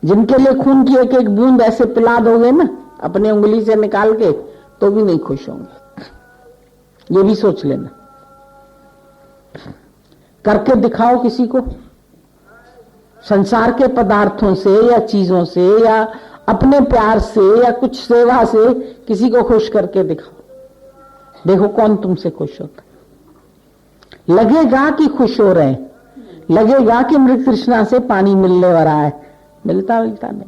जिनके लिए खून की एक एक बूंद ऐसे पिला दोगे ना अपनी उंगली से निकाल के, तो भी नहीं खुश होंगे। ये भी सोच लेना। करके दिखाओ किसी को, संसार के पदार्थों से या चीजों से या अपने प्यार से या कुछ सेवा से किसी को खुश करके दिखाओ। देखो कौन तुमसे खुश होता। लगेगा कि खुश हो रहे हैं, लगेगा कि मृग तृष्णा से पानी मिलने वाला है, मिलता नहीं।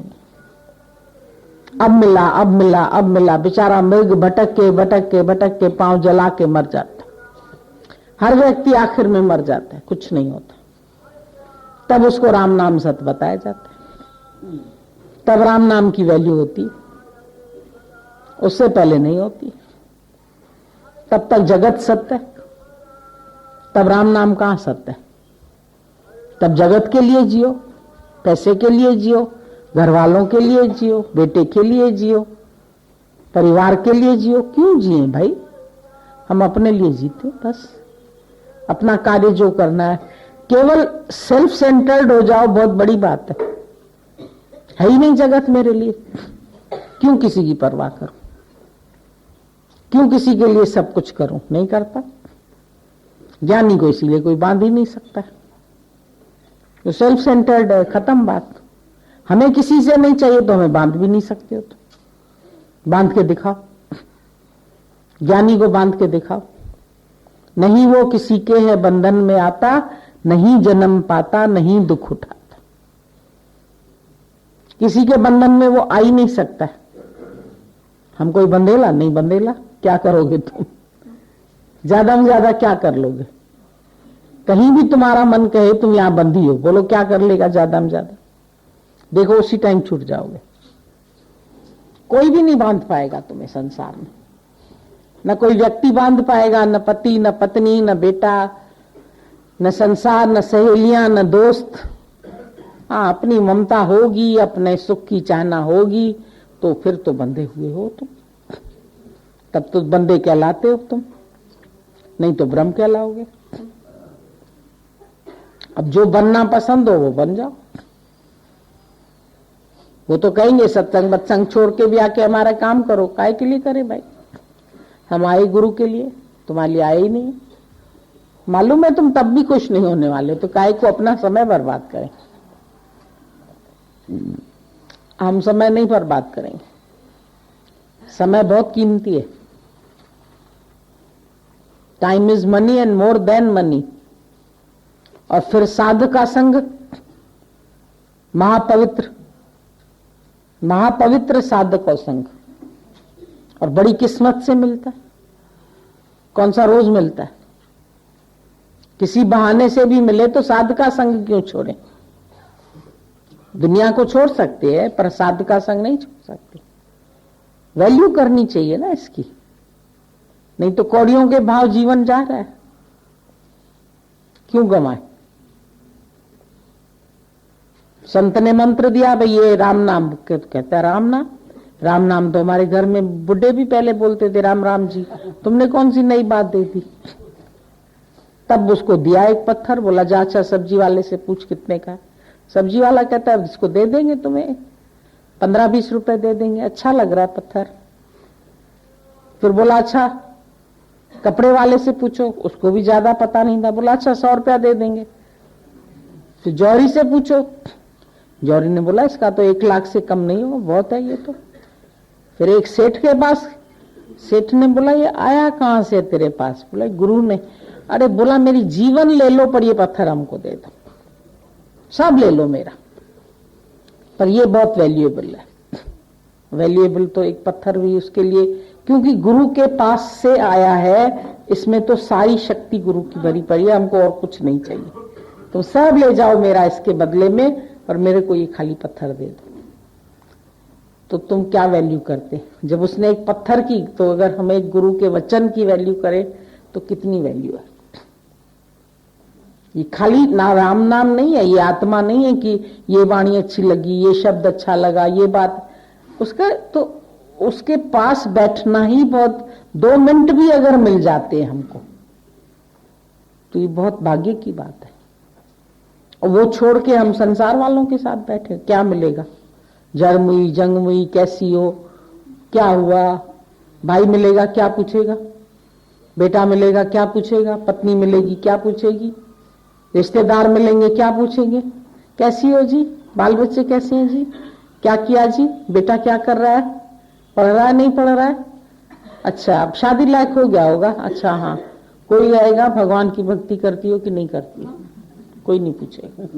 अब मिला, अब मिला, अब मिला। बेचारा मृग भटक के पांव जला के मर जाता। हर व्यक्ति आखिर में मर जाता है, कुछ नहीं होता। तब उसको राम नाम सत्य बताया जाता है, तब राम नाम की वैल्यू होती, उससे पहले नहीं होती। तब तक जगत सत्य है, तब राम नाम कहां सत्य है। तब जगत के लिए जियो, पैसे के लिए जियो, घर वालों के लिए जियो, बेटे के लिए जियो, परिवार के लिए जियो। क्यों जिए भाई? हम अपने लिए जीते, बस अपना कार्य जो करना है। केवल सेल्फ सेंटर्ड हो जाओ, बहुत बड़ी बात है ही नहीं जगत मेरे लिए। क्यों किसी की परवाह करूं? क्यों किसी के लिए सब कुछ करूं? नहीं करता। ज्ञानी को इसीलिए कोई बांध ही नहीं सकता, तो सेल्फ सेंटर्ड है, खत्म बात। हमें किसी से नहीं चाहिए तो हमें बांध भी नहीं सकते हो, तो बांध के दिखाओ। ज्ञानी को बांध के दिखाओ। नहीं वो किसी के है बंधन में आता, नहीं जन्म पाता, नहीं दुख उठाता। किसी के बंधन में वो आ ही नहीं सकता। हम कोई बंधेला नहीं, बंधेला क्या करोगे तुम? ज्यादा में ज्यादा क्या कर लोगे? कहीं भी तुम्हारा मन कहे तुम यहां बंधी हो, बोलो क्या कर लेगा ज्यादा में ज्यादा? देखो उसी टाइम छूट जाओगे। कोई भी नहीं बांध पाएगा तुम्हें संसार में। न कोई व्यक्ति बांध पाएगा, न पति, न पत्नी, न बेटा, न संसार, न सहेलियां, न दोस्त। हाँ, अपनी ममता होगी, अपने सुख की चाहना होगी, तो फिर तो बंधे हुए हो तुम। तब तो बंदे कहलाते हो तुम, नहीं तो ब्रह्म कहलाओगे। अब जो बनना पसंद हो वो बन जाओ। वो तो कहेंगे सत्संग बत्संग छोड़ के भी आके हमारा काम करो। काहे के लिए करे भाई? हम आए गुरु के लिए, तुम्हारे लिए आए ही नहीं। मालूम है तुम तब भी खुश नहीं होने वाले, तो काहे को अपना समय बर्बाद करें? हम समय नहीं बर्बाद करेंगे। समय बहुत कीमती है। Time is money and more than money. और फिर साधु का संग महापवित्र, महापवित्र साधक का संग, और बड़ी किस्मत से मिलता है। कौन सा रोज मिलता है? किसी बहाने से भी मिले तो साधु का संग क्यों छोड़े? दुनिया को छोड़ सकते हैं पर साधु का संग नहीं छोड़ सकते। वैल्यू करनी चाहिए ना इसकी, नहीं तो कौड़ियों के भाव जीवन जा रहा है। क्यों गंवाए? संत ने मंत्र दिया भाई ये राम नाम, कहता है राम नाम। राम नाम तो हमारे घर में बुढ़े भी पहले बोलते थे, राम राम जी। तुमने कौन सी नई बात दे दी? तब उसको दिया एक पत्थर, बोला जा अच्छा सब्जी वाले से पूछ कितने का है। सब्जी वाला कहता है इसको दे देंगे तुम्हें 15-20 रुपए दे देंगे। अच्छा लग रहा है पत्थर। फिर बोला अच्छा कपड़े वाले से पूछो, उसको भी ज्यादा पता नहीं था, बोला अच्छा 100 रुपया दे देंगे। फिर जौहरी से पूछो, जौहरी ने बोला इसका तो 1 लाख से कम नहीं हो, बहुत है ये तो। फिर एक सेठ के पास, सेठ ने बोला ये आया कहां से तेरे पास? बोला गुरु ने। अरे बोला मेरी जीवन ले लो पर ये पत्थर हमको दे दो, सब ले लो मेरा, पर ये बहुत वैल्यूएबल है। वैल्यूएबल तो एक पत्थर भी उसके लिए, क्योंकि गुरु के पास से आया है। इसमें तो सारी शक्ति गुरु की भरी पड़ी है, हमको और कुछ नहीं चाहिए। तुम सब ले जाओ मेरा इसके बदले में, और मेरे को ये खाली पत्थर दे दो। तो तुम क्या वैल्यू करते? जब उसने एक पत्थर की, तो अगर हम एक गुरु के वचन की वैल्यू करें तो कितनी वैल्यू है? ये खाली ना राम नाम नहीं है, ये आत्मा नहीं है कि ये वाणी अच्छी लगी, ये शब्द अच्छा लगा, ये बात। उसका तो उसके पास बैठना ही बहुत, 2 मिनट भी अगर मिल जाते हैं हमको तो ये बहुत भाग्य की बात है। और वो छोड़ के हम संसार वालों के साथ बैठे, क्या मिलेगा? जन्म हुई, जंग हुई, कैसी हो, क्या हुआ, भाई मिलेगा क्या पूछेगा, बेटा मिलेगा क्या पूछेगा, पत्नी मिलेगी क्या पूछेगी, रिश्तेदार मिलेंगे क्या पूछेंगे, कैसी हो जी, बाल बच्चे कैसे हैं जी, क्या किया जी, बेटा क्या कर रहा है, पढ़ रहा है नहीं पढ़ रहा है, अच्छा अब शादी लायक हो गया होगा, अच्छा हाँ, कोई आएगा भगवान की भक्ति करती हो कि नहीं करती हो, कोई नहीं पूछेगा।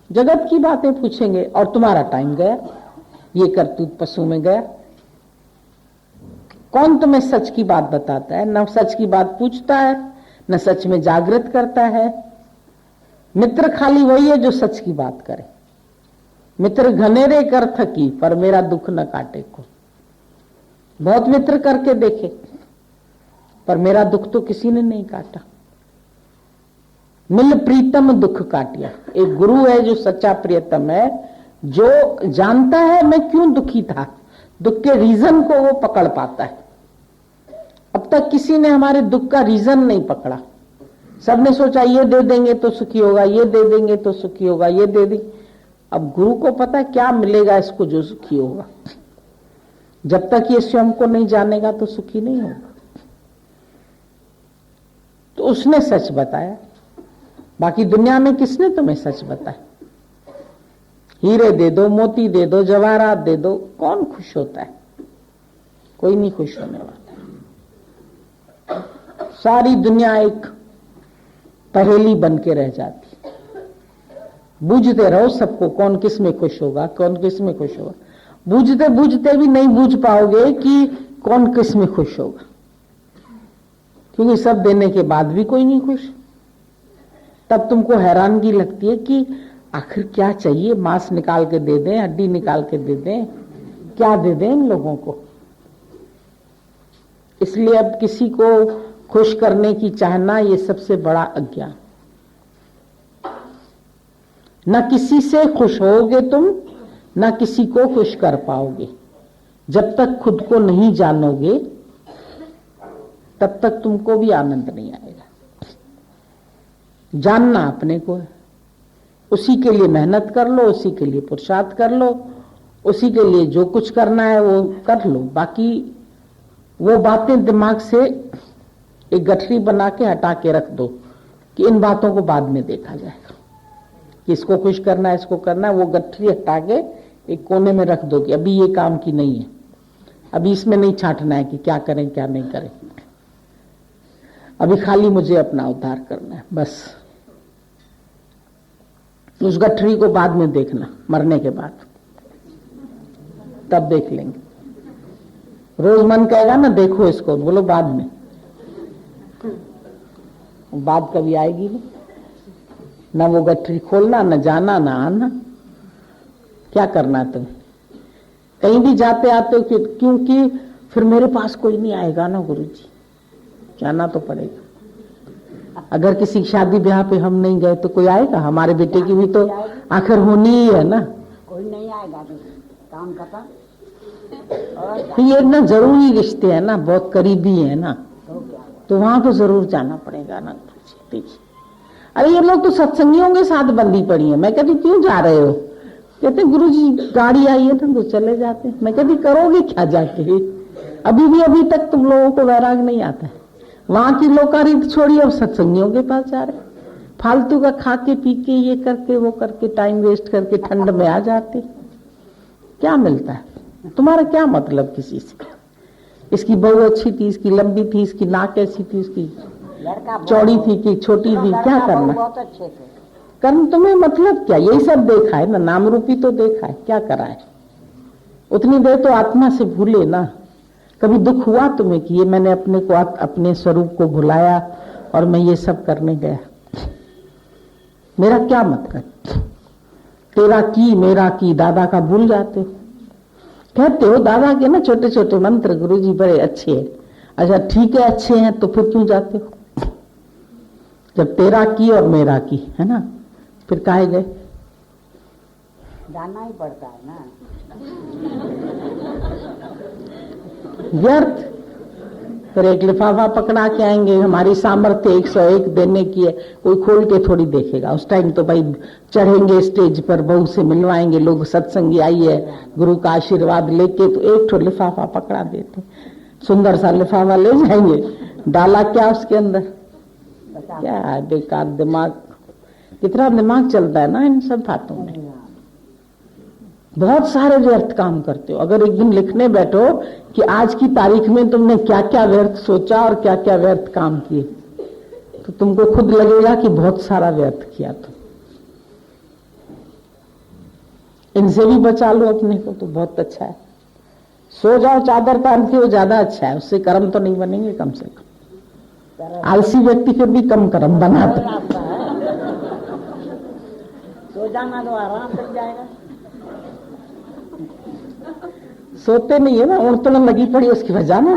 जगत की बातें पूछेंगे और तुम्हारा टाइम गया, ये करतूत पशु में गया। कौन तुम्हें सच की बात बताता है, न सच की बात पूछता है, न सच में जागृत करता है। मित्र खाली वही है जो सच की बात करे। मित्र घनेरे कर थकी पर मेरा दुख न काटे को। बहुत मित्र करके देखे पर मेरा दुख तो किसी ने नहीं काटा। मिल प्रीतम दुख काटिया। एक गुरु है जो सच्चा प्रियतम है, जो जानता है मैं क्यों दुखी था, दुख के रीजन को वो पकड़ पाता है। अब तक किसी ने हमारे दुख का रीजन नहीं पकड़ा। सबने सोचा ये दे देंगे तो सुखी होगा, ये दे देंगे तो सुखी होगा, ये दे देंगे। अब गुरु को पता है क्या मिलेगा इसको जो सुखी होगा। जब तक ये स्वयं को नहीं जानेगा तो सुखी नहीं होगा। तो उसने सच बताया, बाकी दुनिया में किसने तुम्हें सच बताया? हीरे दे दो, मोती दे दो, जवाहरात दे दो, कौन खुश होता है? कोई नहीं खुश होने वाला। सारी दुनिया एक पहेली बन के रह जाती। बूझते रहो सबको, कौन किस में खुश होगा, कौन किस में खुश होगा। बूझते बूझते भी नहीं बूझ पाओगे कि कौन किस में खुश होगा, क्योंकि सब देने के बाद भी कोई नहीं खुश। तब तुमको हैरानगी लगती है कि आखिर क्या चाहिए, मांस निकाल के दे दें, हड्डी निकाल के दे दें, क्या दे दें इन लोगों को। इसलिए अब किसी को खुश करने की चाहना ये सबसे बड़ा अज्ञान। न किसी से खुश होगे तुम, न किसी को खुश कर पाओगे। जब तक खुद को नहीं जानोगे तब तक तुमको भी आनंद नहीं आएगा। जानना अपने को है, उसी के लिए मेहनत कर लो, उसी के लिए पुरुषार्थ कर लो, उसी के लिए जो कुछ करना है वो कर लो। बाकी वो बातें दिमाग से एक गठरी बना के हटा के रख दो कि इन बातों को बाद में देखा जाएगा, कि इसको खुश करना है, इसको करना है। वो गठरी हटा के एक कोने में रख दो कि अभी ये काम की नहीं है, अभी इसमें नहीं छांटना है कि क्या करें क्या नहीं करें, अभी खाली मुझे अपना उद्धार करना है बस। उस गठरी को बाद में देखना, मरने के बाद, तब देख लेंगे। रोज मन कहेगा ना देखो इसको, बोलो बाद में, बात कभी आएगी नहीं। ना वो गठरी खोलना, न जाना, न आना। क्या करना तुम? कहीं भी जाते आते हो क्योंकि फिर मेरे पास कोई नहीं आएगा ना गुरुजी, जाना तो पड़ेगा। अगर किसी शादी ब्याह पे हम नहीं गए तो कोई आएगा? हमारे बेटे की भी तो आखिर होनी ही है ना। कोई नहीं आएगा तो काम खत्म। ये ना जरूरी रिश्ते हैं ना, बहुत करीबी है ना, तो वहां तो जरूर जाना पड़ेगा ना। अरे ये लोग तो सत्संगियों के साथ बंदी पड़ी है। मैं कहती क्यों जा रहे हो? कहते गुरुजी गाड़ी आई है तो चले जाते। मैं कहती करोगे क्या जाके? अभी तक तुम लोगों को वैराग नहीं आता है। वहां की लोकारीत छोड़िए, अब सत्संगियों के पास जा रहे, फालतू का खा के पी के ये करके वो करके टाइम वेस्ट करके ठंड में आ जाते। क्या मिलता है? तुम्हारा क्या मतलब किसी से? इसकी बहू अच्छी थी, इसकी लंबी थी, इसकी नाक ऐसी थी, इसकी चौड़ी थी कि छोटी थी, क्या करना? बहुत अच्छे थे। कर्म तुम्हें मतलब क्या? यही सब देखा है ना, नाम रूपी तो देखा है, क्या करा है? उतनी देर तो आत्मा से भूले ना। कभी दुख हुआ तुम्हें कि ये मैंने अपने को अपने स्वरूप को भुलाया और मैं ये सब करने गया? मेरा क्या मतलब? तेरा की मेरा की दादा का भूल जाते हो। कहते हो दादा के ना छोटे छोटे मंत्र गुरुजी बड़े अच्छे हैं। अच्छा ठीक है, अच्छे हैं तो फिर क्यों जाते हो? जब तेरा की और मेरा की है ना, फिर काहे गए? जाना ही पड़ता है ना। व्यर्थ फिर एक लिफाफा पकड़ा के आएंगे, हमारी सामर्थ्य 101 देने की है, कोई खोल के थोड़ी देखेगा। उस टाइम तो भाई चढ़ेंगे स्टेज पर, बहू से मिलवाएंगे लोग, सत्संगी आई है गुरु का आशीर्वाद लेके, तो एक ठो लिफाफा पकड़ा देते, सुंदर सा लिफाफा ले जाएंगे, डाला क्या उसके अंदर, क्या है बेकार दिमाग, कितना दिमाग चलता है ना इन सब बातों में। बहुत सारे व्यर्थ काम करते हो। अगर एक दिन लिखने बैठो कि आज की तारीख में तुमने क्या क्या व्यर्थ सोचा और क्या क्या व्यर्थ काम किए, तो तुमको खुद लगेगा कि बहुत सारा व्यर्थ किया तुम। इनसे भी बचा लो अपने को तो बहुत अच्छा है। सो जाओ चादर तान के, वो ज्यादा अच्छा है, उससे कर्म तो नहीं बनेंगे कम से कम। आलसी व्यक्ति फिर भी कम कर्म बनाते। सो जाना तो आराम कर जाएगा। सोते नहीं है ना, उड़तन लगी पड़ी उसकी वजह जाना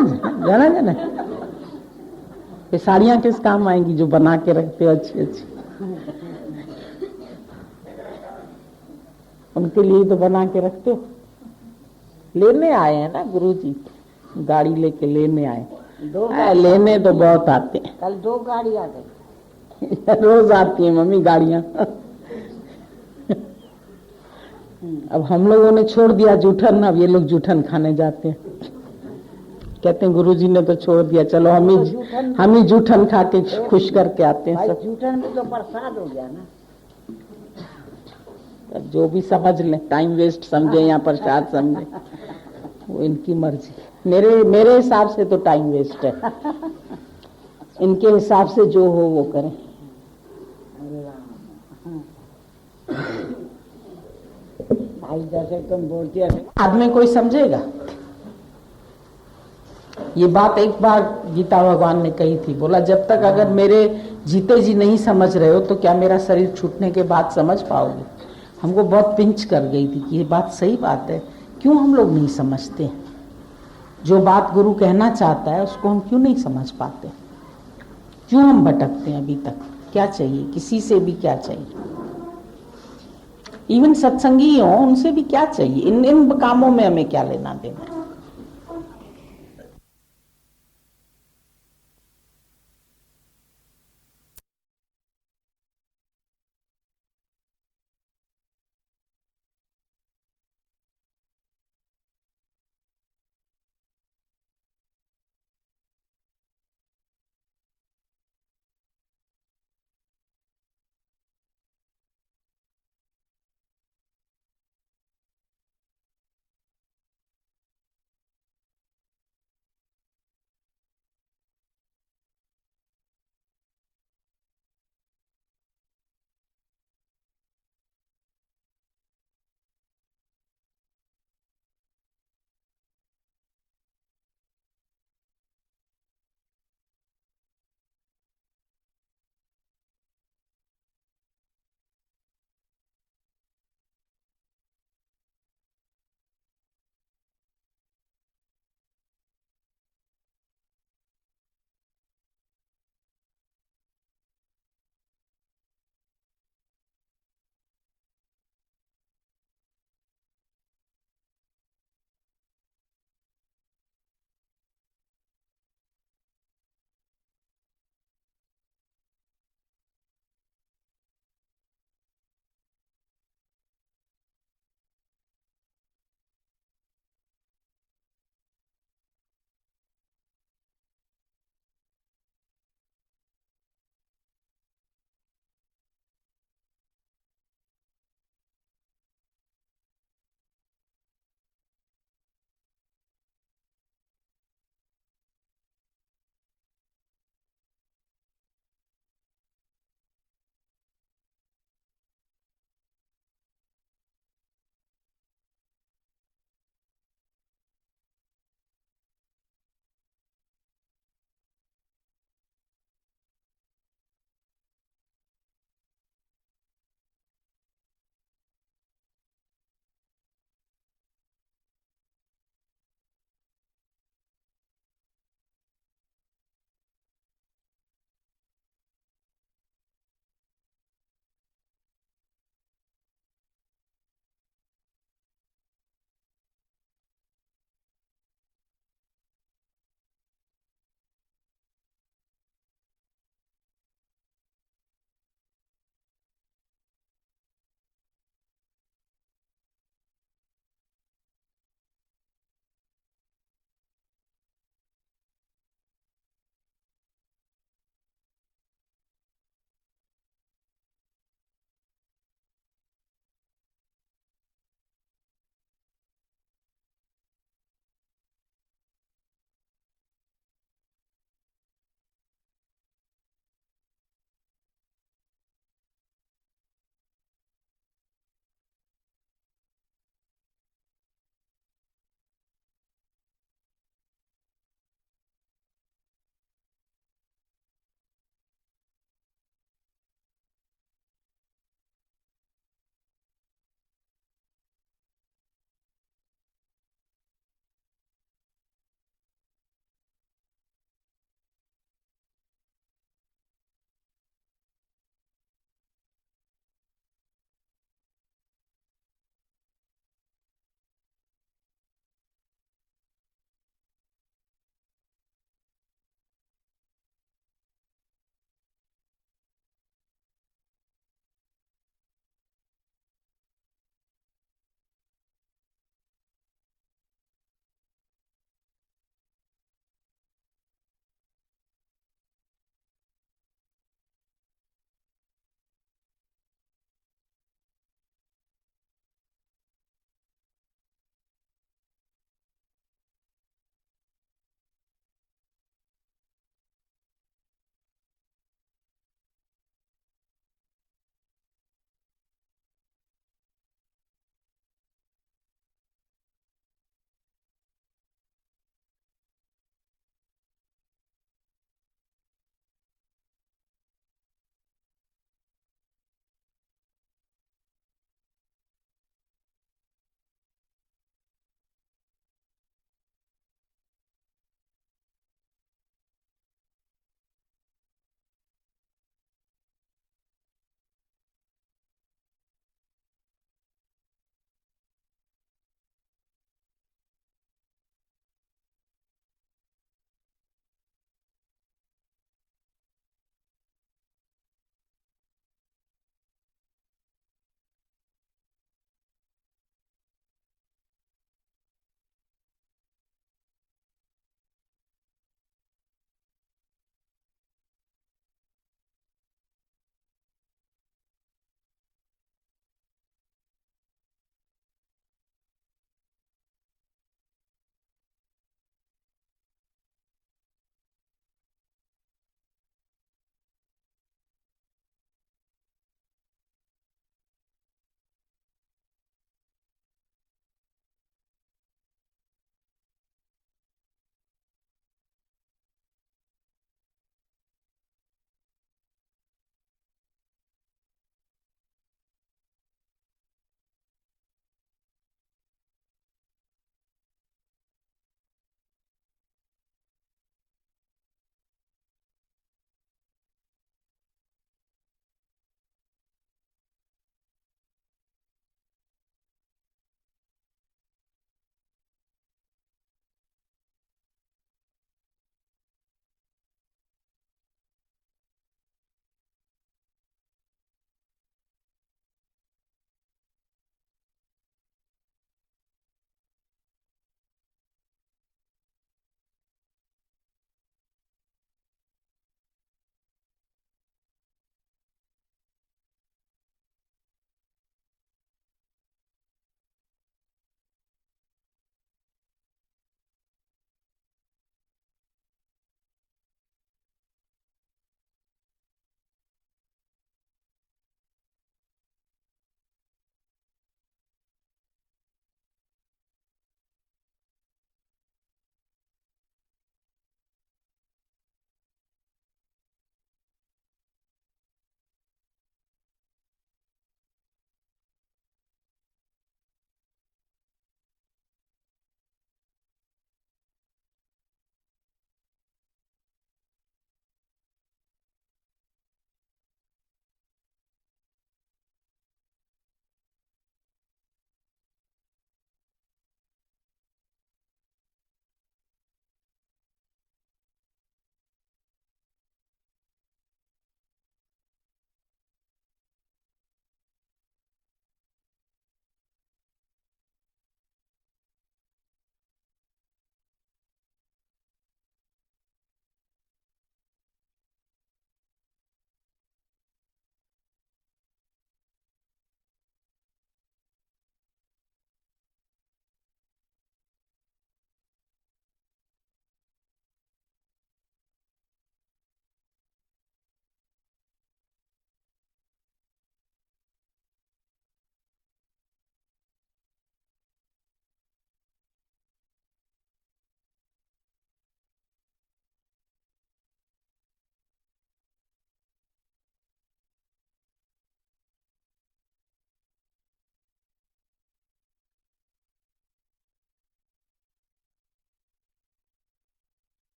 जाना ये साड़ियां किस काम आएंगी जो बना के रखते हो अच्छी अच्छी, उनके लिए तो बना के रखते हो। लेने आए हैं ना गुरुजी, गाड़ी लेके लेने आए। लेने तो बहुत आते हैं, कल 2 गाड़ी आ गई। रोज आती है मम्मी गाड़ियां। अब हम लोगों ने छोड़ दिया जूठन, अब ये लोग जूठन खाने जाते हैं। कहते हैं गुरुजी ने तो छोड़ दिया, चलो हम ही जूठन खा के खुश करके आते हैं सब। जूठन भी तो प्रसाद हो गया ना। जो भी समझ ले, टाइम वेस्ट समझे या प्रसाद समझे, वो इनकी मर्जी। मेरे हिसाब से तो टाइम वेस्ट है, इनके हिसाब से जो हो वो करें। भाई जैसे तुम बोलती है आदमी कोई समझेगा। ये बात एक बार गीता भगवान ने कही थी, बोला जब तक अगर मेरे जीते जी नहीं समझ रहे हो तो क्या मेरा शरीर छूटने के बाद समझ पाओगे। हमको बहुत पिंच कर गई थी कि ये बात सही बात है, क्यों हम लोग नहीं समझते। जो बात गुरु कहना चाहता है उसको हम क्यों नहीं समझ पाते, क्यों हम भटकते हैं अभी तक। क्या चाहिए, किसी से भी क्या चाहिए, इवन सत्संगी हो उनसे भी क्या चाहिए, इन कामों में हमें क्या लेना देना।